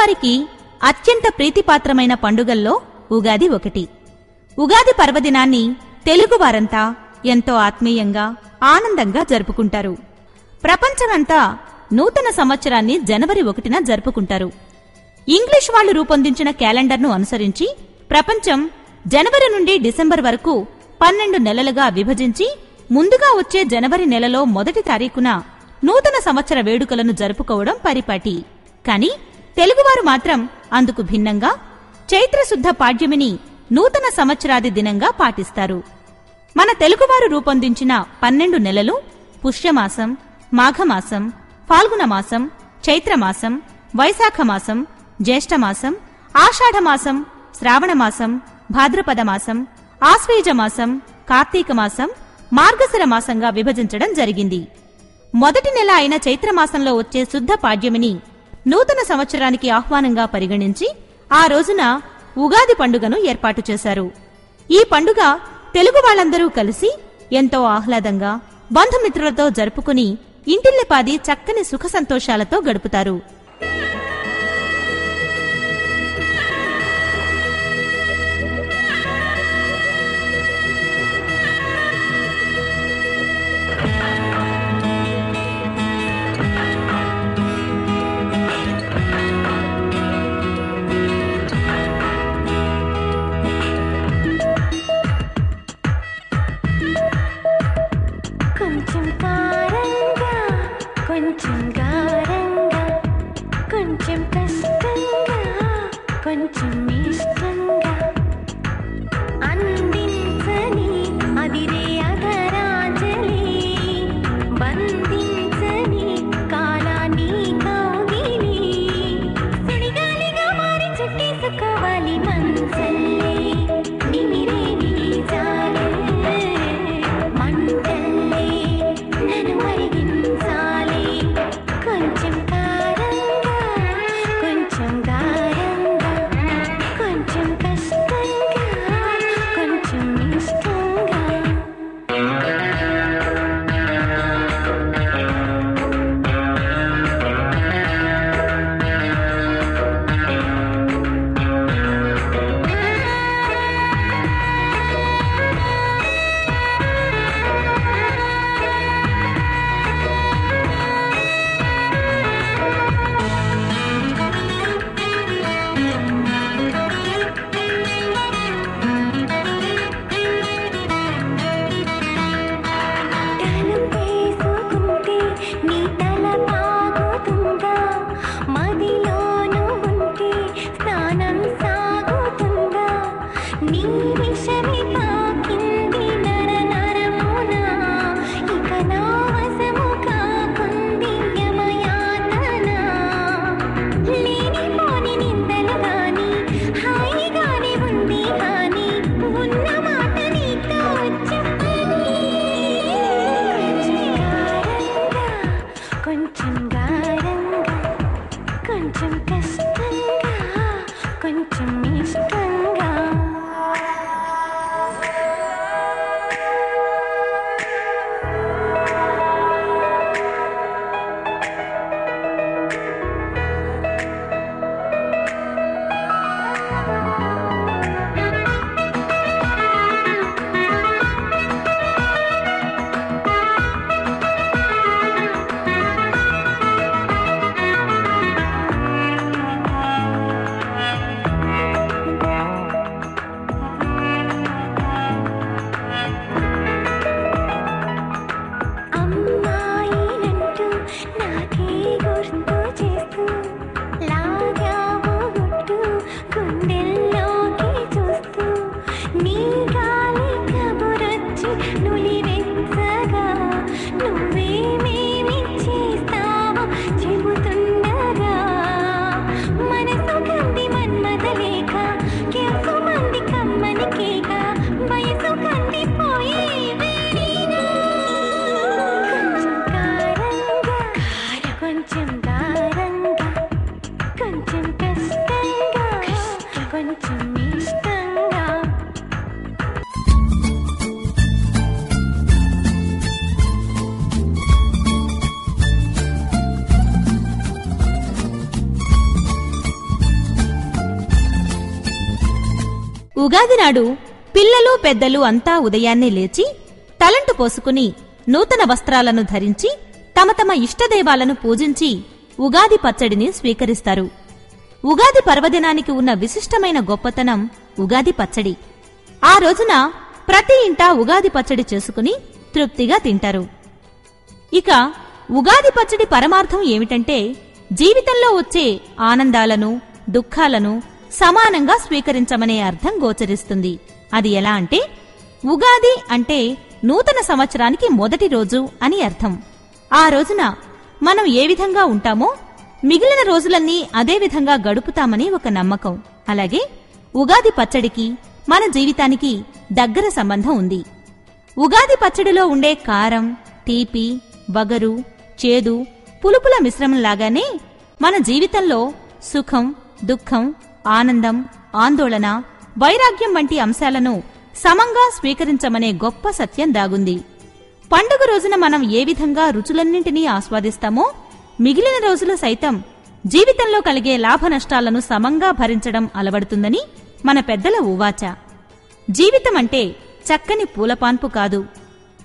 తెలుగువారికి అత్యంత ప్రీతిపాత్రమైన పండుగల్లో ఉగాది ఒకటి. ఉగాది పర్వదినాన్ని తెలుగువారంతా ఎంతో ఆత్మీయంగా, ఆనందంగా జరుపుకుంటారు. ప్రపంచమంతా నూతన సంవత్సరాన్ని జనవరి 1న జరుపుకుంటారు. ఇంగ్లీష్ వాళ్లు రూపొందించిన క్యాలెండర్ను అనుసరించి ప్రపంచం జనవరి నుండి డిసెంబర్ వరకు 12 నెలలుగా విభజించి ముందుగా వచ్చే జనవరి నెలలో మొదటి తారీఖున నూతన సంవత్సర వేడుకలను జరుపుకోవడం పరిపాటి. కాని తెలుగువారు మాత్రం అందుకు భిన్నంగా చైత్రశుద్ధ పాడ్యమిని నూతన సంవత్సరాది దినంగా పాటిస్తారు. మన తెలుగువారు రూపొందించిన 12 నెలలు పుష్యమాసం, మాఘమాసం, ఫాల్గుణమాసం, చైత్రమాసం, వైశాఖమాసం, జ్యేష్ఠమాసం, ఆషాఢమాసం, శ్రావణమాసం, భాద్రపదమాసం, ఆశ్వేజమాసం, కార్తీకమాసం, మార్గశిర మాసంగా విభజించడం జరిగింది. మొదటి నెల అయిన చైత్రమాసంలో వచ్చే శుద్ధ పాడ్యమిని నూతన సంవత్సరానికి ఆహ్వానంగా పరిగణించి ఆ రోజున ఉగాది పండుగను ఏర్పాటు చేశారు. ఈ పండుగ తెలుగు వాళ్ళందరూ కలిసి ఎంతో ఆహ్లాదంగా బంధుమిత్రులతో జరుపుకుని ఇంటిల్లిపాది చక్కని సుఖ సంతోషాలతో గడుపుతారు. ఉగాది నాడు పిల్లలు పెద్దలు అంతా ఉదయాన్నే లేచి తలంటు పోసుకుని నూతన వస్త్రాలను ధరించి తమ తమ ఇష్టదైవాలను పూజించి ఉగాది పచ్చడిని స్వీకరిస్తారు. ఉగాది పర్వదినానికి ఉన్న విశిష్టమైన గొప్పతనం ఉగాది పచ్చడి. ఆ రోజున ప్రతి ఇంటా ఉగాది పచ్చడి చేసుకుని తృప్తిగా తింటారు. ఇక ఉగాది పచ్చడి పరమార్థం ఏమిటంటే జీవితంలో వచ్చే ఆనందాలను దుఃఖాలను సమానంగా స్వీకరించమనే అర్థం గోచరిస్తుంది. అది ఎలా అంటే ఉగాది అంటే నూతన సంవత్సరానికి మొదటి రోజు అని అర్థం. ఆ రోజున మనం ఏ విధంగా ఉంటామో మిగిలిన రోజులన్నీ అదే విధంగా గడుపుతామని ఒక నమ్మకం. అలాగే ఉగాది పచ్చడికి మన జీవితానికి దగ్గర సంబంధం ఉంది. ఉగాది పచ్చడిలో ఉండే కారం, తీపి, వగరు, చేదు, పులుపుల మిశ్రమంలాగానే మన జీవితంలో సుఖం, దుఃఖం, ఆనందం, ఆందోళన, వైరాగ్యం వంటి అంశాలను సమంగా స్వీకరించమనే గొప్ప సత్యం దాగుంది. పండుగ రోజున మనం ఏ విధంగా రుచులన్నింటినీ ఆస్వాదిస్తామో మిగిలిన రోజులు సైతం జీవితంలో కలిగే లాభ నష్టాలను సమంగా భరించడం అలవడుతుందని మన పెద్దల ఉవాచ. జీవితం అంటే చక్కని పూలపాన్పు కాదు,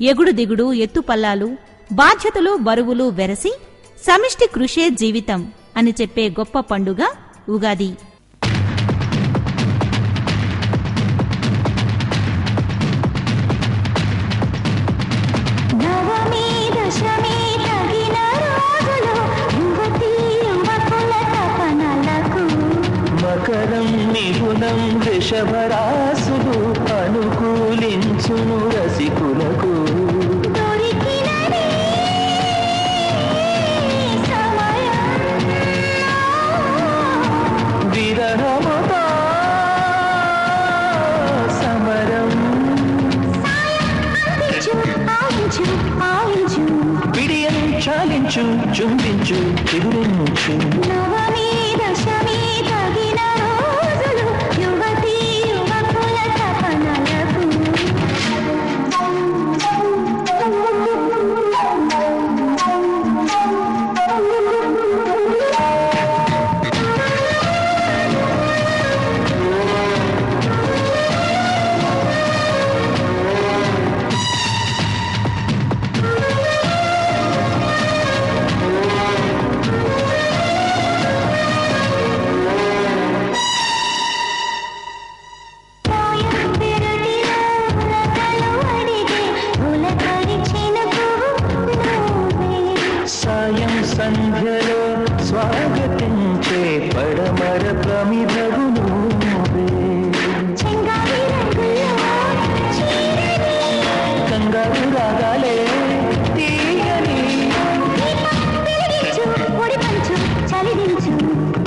ఎగుడు దిగుడు, ఎత్తుపల్లాలు, బాధ్యతలు, బరువులు వెరసి సమిష్టి కృషే జీవితం అని చెప్పే గొప్ప పండుగ ఉగాది. మకరం మిథునం వృషభరాసులు అనుకూలించును రసికులకు. విరహముతో సమరం విడియం చాలించు, చుంబించు, తిరురెన్నుచు. సంధ్యలో స్వాగతించే పడమర ప్రమిదగును. కంగారు రాగాలే తీయని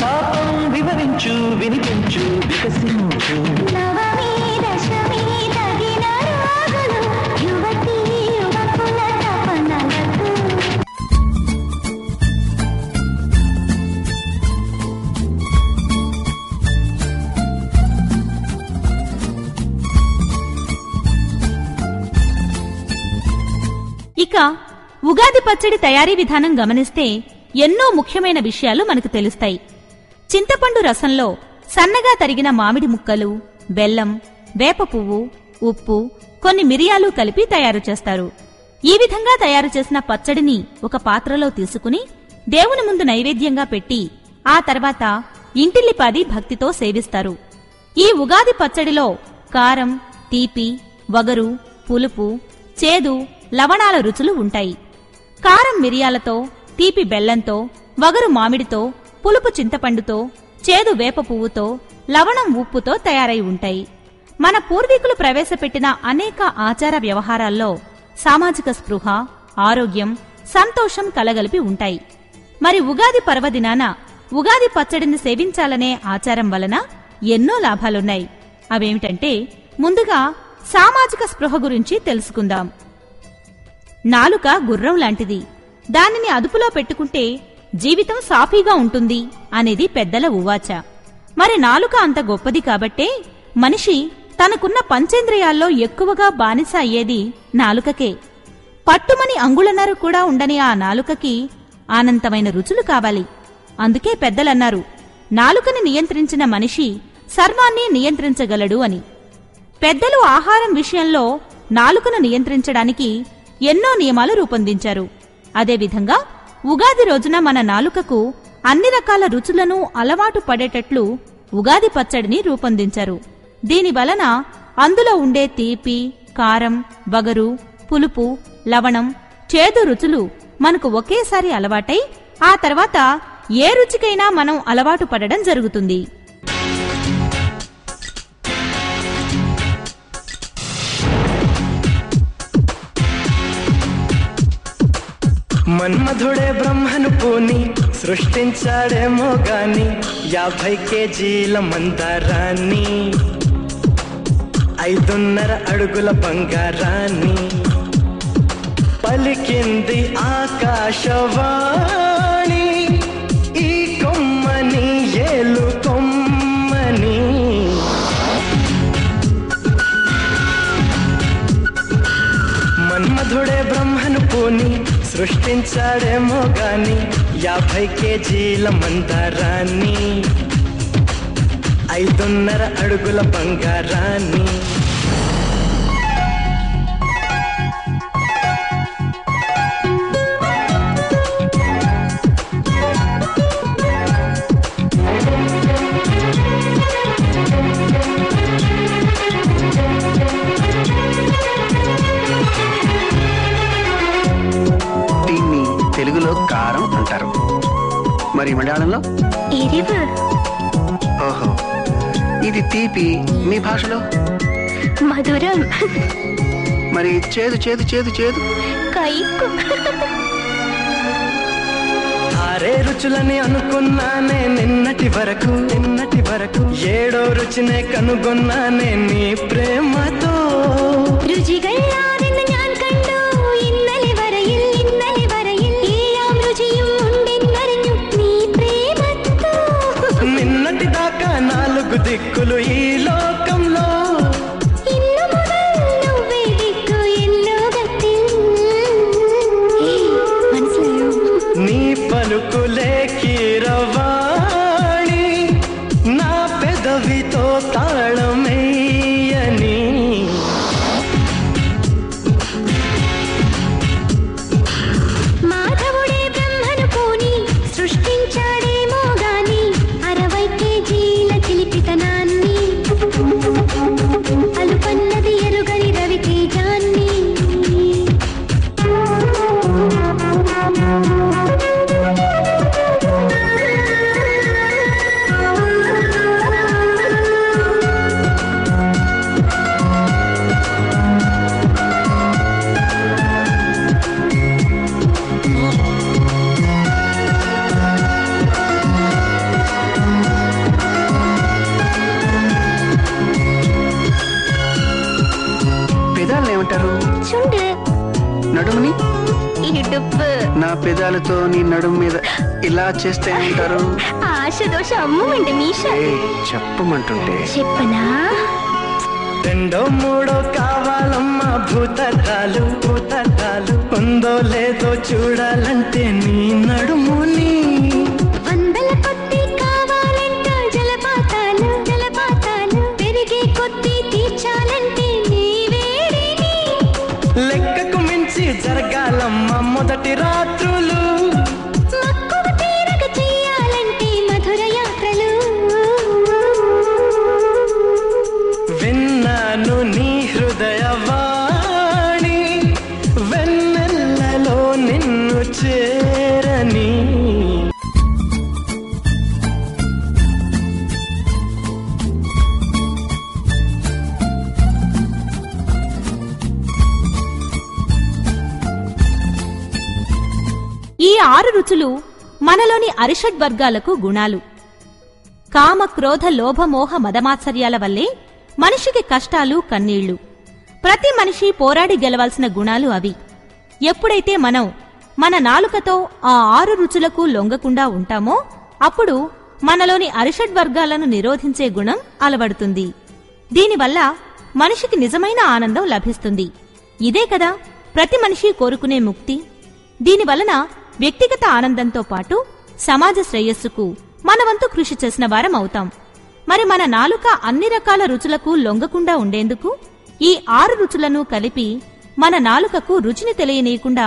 పాపం వివరించు, వినిపించు, వికసించు. ఇక ఉగాది పచ్చడి తయారీ విధానం గమనిస్తే ఎన్నో ముఖ్యమైన విషయాలు మనకు తెలుస్తాయి. చింతపండు రసంలో సన్నగా తరిగిన మామిడి ముక్కలు, బెల్లం, వేప పువ్వు, ఉప్పు, కొన్ని మిరియాలు కలిపి తయారు చేస్తారు. ఈ విధంగా తయారు చేసిన పచ్చడిని ఒక పాత్రలో తీసుకుని దేవుని ముందు నైవేద్యంగా పెట్టి ఆ తర్వాత ఇంటిల్లిపాది భక్తితో సేవిస్తారు. ఈ ఉగాది పచ్చడిలో కారం, తీపి, వగరు, పులుపు, చేదు, లవణాల రుచులు ఉంటాయి. కారం మిరియాలతో, తీపి బెల్లంతో, వగరు మామిడితో, పులుపు చింతపండుతో, చేదు వేప పువ్వుతో, లవణం ఉప్పుతో తయారై ఉంటాయి. మన పూర్వీకులు ప్రవేశపెట్టిన అనేక ఆచార వ్యవహారాల్లో సామాజిక స్పృహ, ఆరోగ్యం, సంతోషం కలగలిపి ఉంటాయి. మరి ఉగాది పర్వదినాన ఉగాది పచ్చడిని సేవించాలనే ఆచారం వలన ఎన్నో లాభాలున్నాయి. అవేమిటంటే ముందుగా సామాజిక స్పృహ గురించి తెలుసుకుందాం. నాలుక గుర్రం లాంటిది, దానిని అదుపులో పెట్టుకుంటే జీవితం సాఫీగా ఉంటుంది అనేది పెద్దల ఉవాచ. మరి నాలుక అంత గొప్పది కాబట్టే మనిషి తనకున్న పంచేంద్రియాల్లో ఎక్కువగా బానిస అయ్యేది నాలుకకే. పట్టుమని అంగుళన్నర కూడా ఉండని ఆ నాలుకకి అనంతమైన రుచులు కావాలి. అందుకే పెద్దలన్నారు, నాలుకని నియంత్రించిన మనిషి సర్వాన్ని నియంత్రించగలడు అని. పెద్దలు ఆహారం విషయంలో నాలుకను నియంత్రించడానికి ఎన్నో నియమాలు రూపొందించారు. అదేవిధంగా ఉగాది రోజున మన నాలుకకు అన్ని రకాల రుచులను అలవాటు పడేటట్లు ఉగాది పచ్చడిని రూపొందించారు. దీనివలన అందులో ఉండే తీపి, కారం, వగరు, పులుపు, లవణం, చేదు రుచులు మనకు ఒకేసారి అలవాటై ఆ తర్వాత ఏ రుచికైనా మనం అలవాటు పడడం జరుగుతుంది. మన్మధుడే బ్రహ్మను పూని సృష్టించాడేమో గాని 50 కేజీల మందారాన్ని 5.5 అడుగుల బంగారాన్ని పలికింది ఆకాశవాణి ఈ కొమ్మని ఏలు కొమ్మని. మన్మధుడే బ్రహ్మను పూని సృష్టించాడేమో గాని 50 కేజీల మందారాన్ని 5.5 అడుగుల బంగారాన్ని. తెలుగులో కారం అంటారు, మరి మలయాళంలో ఎరివు. ఓహో, ఇది తీపి మీ భాషలో మధురం. మరి చేదు చేదు చేదు చేదు కైకు. ఆరే రుచులని అనుకున్నానే నిన్నటి వరకు 7వ రుచినే కనుగొన్నానే నీ ప్రేమతో. രുചികളാണെന്ന് ഞാൻ കണ്ടു ഇന്നലെ വരയിൽ എല്ലാം രുചിയും ഉണ്ടെന്നറിഞ്ഞു നീ പ്രേമത്തോ. నిన్నటి దాకా 4 దిక్కులు ఈ లోకంలో ഇന്നു മുതൽ నువ్వే దిక్కు ఈ లోകത്തിൽ. മനസ്സിലായോ? నీ పలుకులే కీరవాణి నా పెదవితో తాళమేయని. మాధవుడే బ్రహ్మను పూని సృష్టించాడేమో గాని 60 కేజీల చిలిపితనాన్ని అలుపన్నది ఎరుగని రవితేజాన్ని. పెదాలను ఏమంటారు? చుండు. నడుముని? ఇడుపు. నా పెదాలతో నీ నడుము మీద ఇలా చేస్తే ఏమంటారు? ఆశ దోష అమ్మండి మీష. చెప్పమంటుంటే చెప్పనా? 2 3 కావాలమ్మా భూతద్దాలు ఉందో లేదో చూడాలంటే నీ నడుముని. 100ల కొద్ది కావాలంట జలపాతాలు పెరిగే కొద్ది తీర్చాలంటే నీ వేడిని. లెక్కకు మించి జరగాలమ్మా మొదటి రాత్రులు. మక్కువ తీరక చెయ్యాలంటే మధుర యాత్రలు. విన్నాను నీ హృదయవాణి వెన్నెల్లలో నిన్ను చేరని. ఈ 6 రుచులు మనలోని అరిషడ్ వర్గాలకు గుణాలు. కామ, క్రోధ, లోభ, మోహ, మదమాత్సర్యాల వల్లే మనిషికి కష్టాలు, కన్నీళ్లు. ప్రతి మనిషి పోరాడి గెలవాల్సిన గుణాలు అవి. ఎప్పుడైతే మనం మన నాలుకతో ఆ 6 రుచులకు లొంగకుండా ఉంటామో అప్పుడు మనలోని అరిషడ్ వర్గాలను నిరోధించే గుణం అలవడుతుంది. దీనివల్ల మనిషికి నిజమైన ఆనందం లభిస్తుంది. ఇదే కదా ప్రతి మనిషి కోరుకునే ముక్తి. దీనివలన వ్యక్తిగత ఆనందంతో పాటు సమాజ శ్రేయస్సుకు మనవంతు కృషి చేసిన వారం అవుతాం. మరి మన నాలుక అన్ని రకాల రుచులకు లొంగకుండా ఉండేందుకు ఈ 6 రుచులను కలిపి మన నాలుకకు రుచిని తెలియనీయకుండా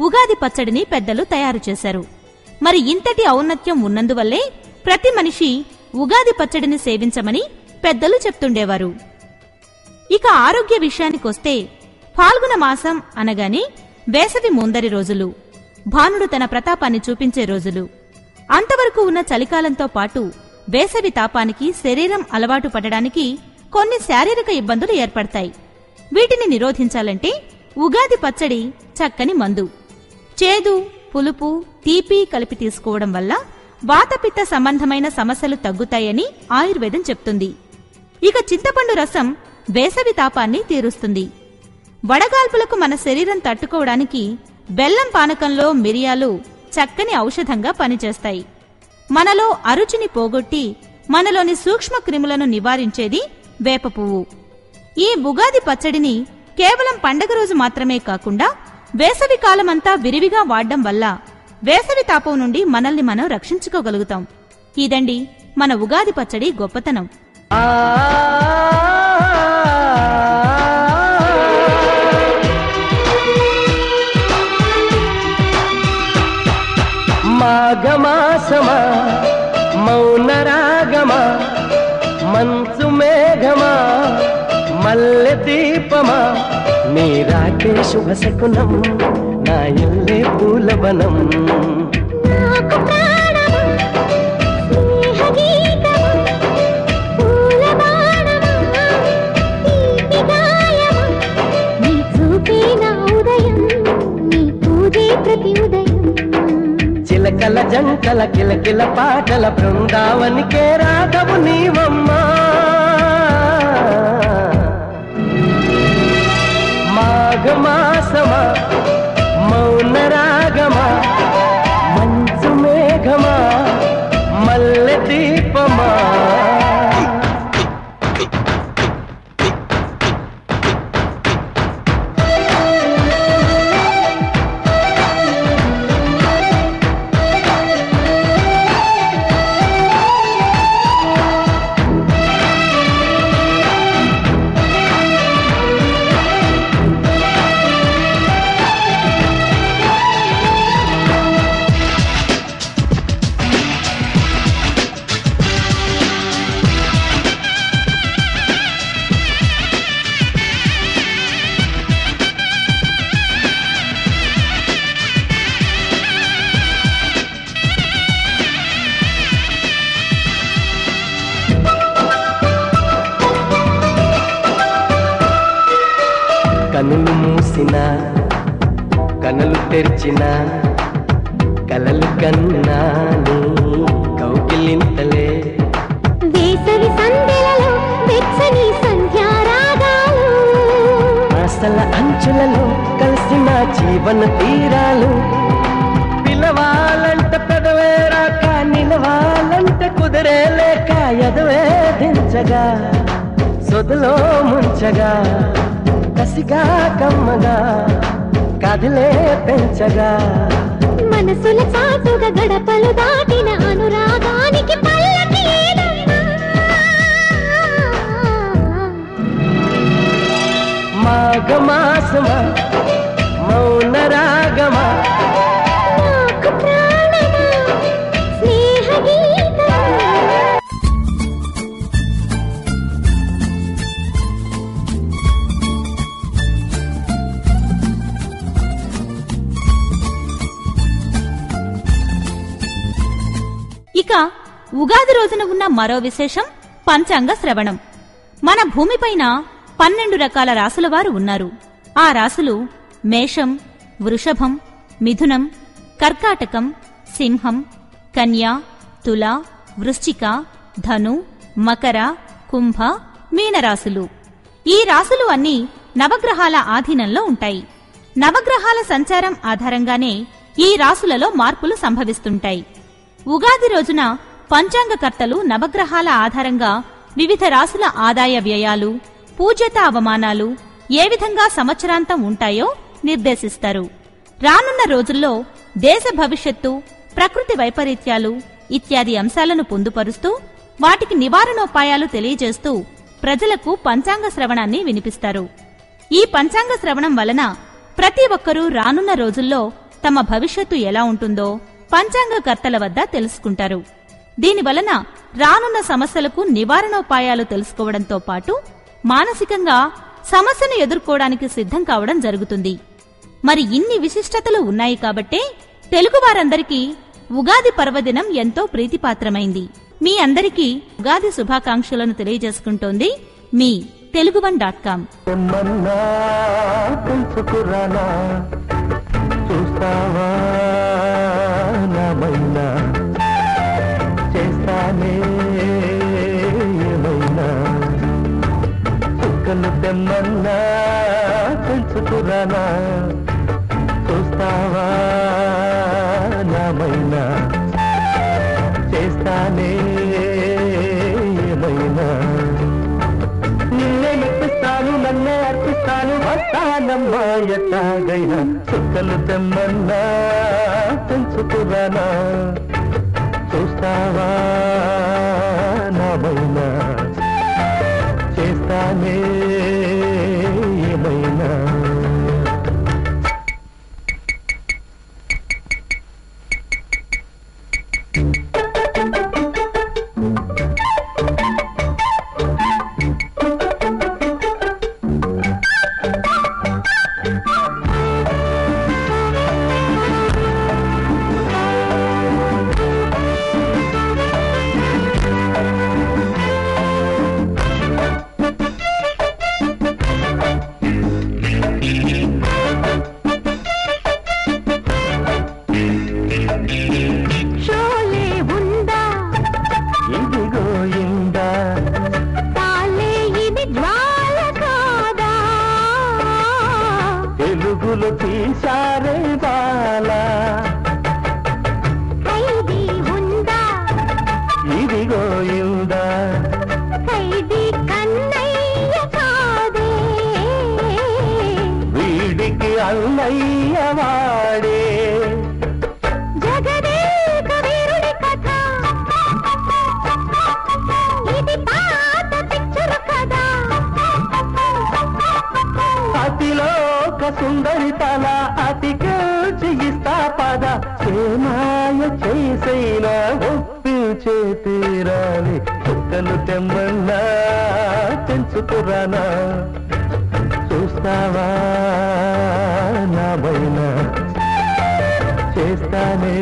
ఉగాది పచ్చడిని పెద్దలు తయారు చేశారు. మరి ఇంతటి ఔన్నత్యం ఉన్నందువల్లే ప్రతి మనిషి ఉగాది పచ్చడిని సేవించమని పెద్దలు చెప్తుండేవారు. ఇక ఆరోగ్య విషయానికొస్తే ఫాల్గుణ మాసం అనగానే వేసవి ముందరి రోజులు, భానుడు తన ప్రతాపాన్ని చూపించే రోజులు. అంతవరకు ఉన్న చలికాలంతో పాటు వేసవి తాపానికి శరీరం అలవాటు పడడానికి కొన్ని శారీరక ఇబ్బందులు ఏర్పడతాయి. వీటిని నిరోధించాలంటే ఉగాది పచ్చడి చక్కని మందు. చేదు, పులుపు, తీపి కలిపి తీసుకోవడం వల్ల వాతపిత్త సంబంధమైన సమస్యలు తగ్గుతాయని ఆయుర్వేదం చెప్తుంది. ఇక చింతపండు రసం వేసవి తాపాన్ని తీరుస్తుంది. వడగాల్పులకు మన శరీరం తట్టుకోవడానికి బెల్లం పానకంలో మిరియాలు చక్కని ఔషధంగా పనిచేస్తాయి. మనలో అరుచిని పోగొట్టి మనలోని సూక్ష్మ క్రిములను నివారించేది వేప పువ్వు. ఈ ఉగాది పచ్చడిని కేవలం పండగ రోజు మాత్రమే కాకుండా వేసవి కాలమంతా విరివిగా వాడడం వల్ల వేసవి తాపం నుండి మనల్ని మనం రక్షించుకోగలుగుతాం. ఇదండి మన ఉగాది పచ్చడి గొప్పతనం. మాఘమాసమా మౌనరాగమా మంచు మేఘమా మల్లె దీపమా నీరాకే శుభ శకునం నా ఇల్లే పూలవనం. నాకు ప్రాణమా స్నేహ గీతమా పూల బాణమా తీపి గాయమా నీ చూపే నా ఉదయం నీ పూజే ప్రతి ఉదయం. చిలకల జంటల కిలకిల పాటల బృందావనికే రాధవు నీవమ్మా. మాఘమాసమా మౌనరాగమా మంచు మేఘమా మల్లె దీపమా. కనులు మూసిన కనులు తెరిచిన కలలు కన్నా నీ కౌగిలింతలే. వేసవి సంధ్యలలో వెచ్చని సంధ్యారాగాలు ఆశల అంచులలో కలిసిన జీవన తీరాలు. పిలవాలంట పెదవే రాక నిలవాలంట కుదిరే లేక ఎదవే దించగా సొదలో ముంచగా కసిగా కమ్మగా కదిలే పెంచగా మనసుల చాటుగా గడపలు దాటిన అనురాగానికి పల్లకి మాఘమాసమా మౌనరాగమా నాకు ప్రాణమా స్నేహ గీతమా. ఇక ఉగాది రోజున ఉన్న మరో విశేషం పంచాంగ శ్రవణం. మన భూమిపైన 12 రకాల రాసుల వారు ఉన్నారు. ఆ రాసులు మేషం, వృషభం, మిథునం, కర్కాటకం, సింహం, కన్య, తుల, వృశ్చిక, ధను, మకర, కుంభ, మీనరాశులు. ఈ రాశులు అన్నీ నవగ్రహాల ఆధీనంలో ఉంటాయి. నవగ్రహాల సంచారం ఆధారంగానే ఈ రాశులలో మార్పులు సంభవిస్తుంటాయి. ఉగాది రోజున పంచాంగకర్తలు నవగ్రహాల ఆధారంగా వివిధ రాశుల ఆదాయ వ్యయాలు, పూజ్యత అవమానాలు ఏ విధంగా సంవత్సరాంతం ఉంటాయో నిర్దేశిస్తారు. రానున్న రోజుల్లో దేశ భవిష్యత్తు, ప్రకృతి వైపరీత్యాలు ఇత్యాది అంశాలను పొందుపరుస్తూ వాటికి నివారణోపాయాలు తెలియజేస్తూ ప్రజలకు పంచాంగ శ్రవణాన్ని వినిపిస్తారు. ఈ పంచాంగ శ్రవణం వలన ప్రతి ఒక్కరూ రానున్న రోజుల్లో తమ భవిష్యత్తు ఎలా ఉంటుందో పంచాంగకర్తల వద్ద తెలుసుకుంటారు. దీనివలన రానున్న సమస్యలకు నివారణోపాయాలు తెలుసుకోవడంతో పాటు మానసికంగా సమస్యను ఎదుర్కోవడానికి సిద్ధం కావడం జరుగుతుంది. మరి ఇన్ని విశిష్టతలు ఉన్నాయి కాబట్టే తెలుగువారందరికీ ఉగాది పర్వదినం ఎంతో ప్రీతిపాత్రమైంది. మీ అందరికీ ఉగాది శుభాకాంక్షలను తెలియజేసుకుంటోంది మీ తెలుగువన్.com. తెమ్మన్నా తెలుసుకురానా, చూస్తావా నామైనా, చేస్తానే ఏమైనా, చుక్కలు తెమ్మన్నా తెలుసుకురానా, చూస్తావా నామైనా, చేస్తానే ఏమైనా, నిన్నే మెప్పిస్తాను నన్నే అర్పిస్తాను వస్తానమ్మా ఎట్టాగైనా, చుక్కలు తెమ్మన్నా తెలుసుకురానా, చూస్తావా నామైనా, చేస్తానే ఏమైనా. తీశారే బాలా ఖైదీ ఉందా, ఇదిగో ఇందా, ఖైదీ కన్నయ్య కాదే, వీడికి అన్నయ్య వాడే, జగదేక వీరుడి కథ, ఇది పాత పిక్చర్ కదా, అతిలోక సుందరి తల అతికిస్తా పద, సేమాయ చేసైనా ఒప్పించే తీరాలి, చుక్కలు తెమ్మన్నా తెంచుకురానా, చూస్తావా నామైనా, చేస్తానే